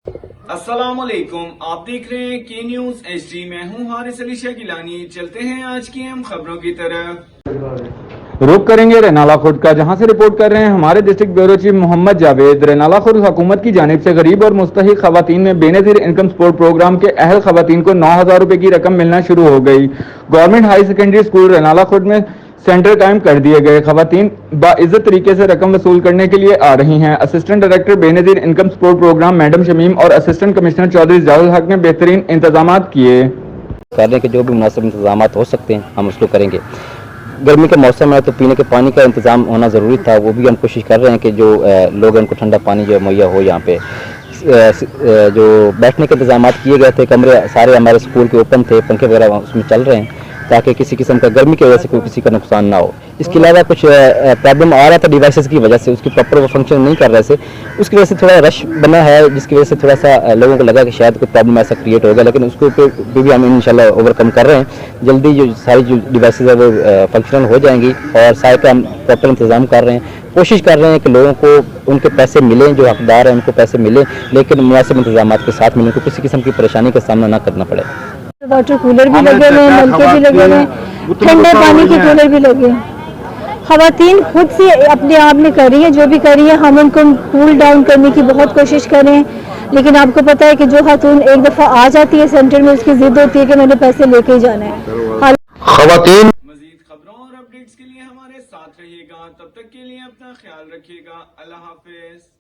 السلام علیکم، آپ دیکھ رہے ہیں کے نیوز ایچ ڈی۔ میں ہوں حارث علی شاہ گیلانی۔ چلتے ہیں آج کی اہم خبروں کی طرف۔ رخ کریں گے رینالہ خرد کا، جہاں سے رپورٹ کر رہے ہیں ہمارے ڈسٹرکٹ بیورو چیف محمد جاوید۔ رینالہ خرد حکومت کی جانب سے غریب اور مستحق خواتین میں بے نظیر انکم سپورٹ پروگرام کے اہل خواتین کو 9,000 روپے کی رقم ملنا شروع ہو گئی۔ Government high secondary school Renala Khurd میں سینٹر قائم کر دیے گئے۔ خواتین باعزت طریقے سے رقم وصول کرنے کے لیے آ رہی ہیں۔ Assistant director Benazir income support programme madam Shamim اور اسسٹنٹ کمشنر چودھری زیاد الحق نے بہترین انتظامات کیے۔ کرنے کے جو بھی مناسب انتظامات ہو سکتے ہیں ہم اس کو کریں گے۔ گرمی کا موسم ہے تو پینے کے پانی کا انتظام ہونا ضروری تھا، وہ بھی ہم کوشش کر رہے ہیں کہ جو لوگ ان کو ٹھنڈا پانی جو مہیا ہو۔ یہاں پہ جو بیٹھنے کے انتظامات کیے گئے تھے، کمرے سارے ہمارے اسکول کے اوپن تھے، پنکھے وغیرہ اس میں چل رہے ہیں تاکہ کسی قسم کا گرمی کی وجہ سے کوئی کسی کا نقصان نہ ہو۔ اس کے علاوہ کچھ پرابلم آ رہا تھا ڈیوائسز کی وجہ سے، اس کی پراپر وہ فنکشن نہیں کر رہے تھے، اس کی وجہ سے تھوڑا رش بنا ہے، جس کی وجہ سے تھوڑا سا لوگوں کو لگا کہ شاید کوئی پرابلم ایسا کریٹ ہوگا، لیکن اس کو بھی ہم انشاءاللہ اوور کم کر رہے ہیں۔ جلدی جو ساری جو ڈیوائسز ہیں وہ فنکشنل ہو جائیں گی اور سارے کا ہم پراپر انتظام کر رہے ہیں۔ کوشش کر رہے ہیں کہ لوگوں کو ان کے پیسے ملیں، جو حقدار ہیں ان کو پیسے ملیں، لیکن مناسب انتظامات کے ساتھ ملیں، کو کسی قسم کی پریشانی کا سامنا نہ کرنا پڑے۔ واٹر کولر بھی لگے ہوئے ہیں، نلکے بھی لگے ہوئے ہیں، ٹھنڈے پانی کے کولر بھی لگے ہیں۔ خواتین خود سے اپنے آپ میں کر رہی ہیں، جو بھی کر رہی ہیں ہم ان کو کول ڈاؤن کرنے کی بہت کوشش کر رہے ہیں، لیکن آپ کو پتہ ہے کہ جو خاتون ایک دفعہ آ جاتی ہے سینٹر میں، اس کی ضد ہوتی ہے کہ میں نے پیسے لے کے ہی جانا ہے۔ خواتین مزید خبروں اور اپڈیٹس کے لیے ہمارے ساتھ رہیے گا، تب تک کے لیے اپنا خیال رکھیے گا۔ اللہ حافظ۔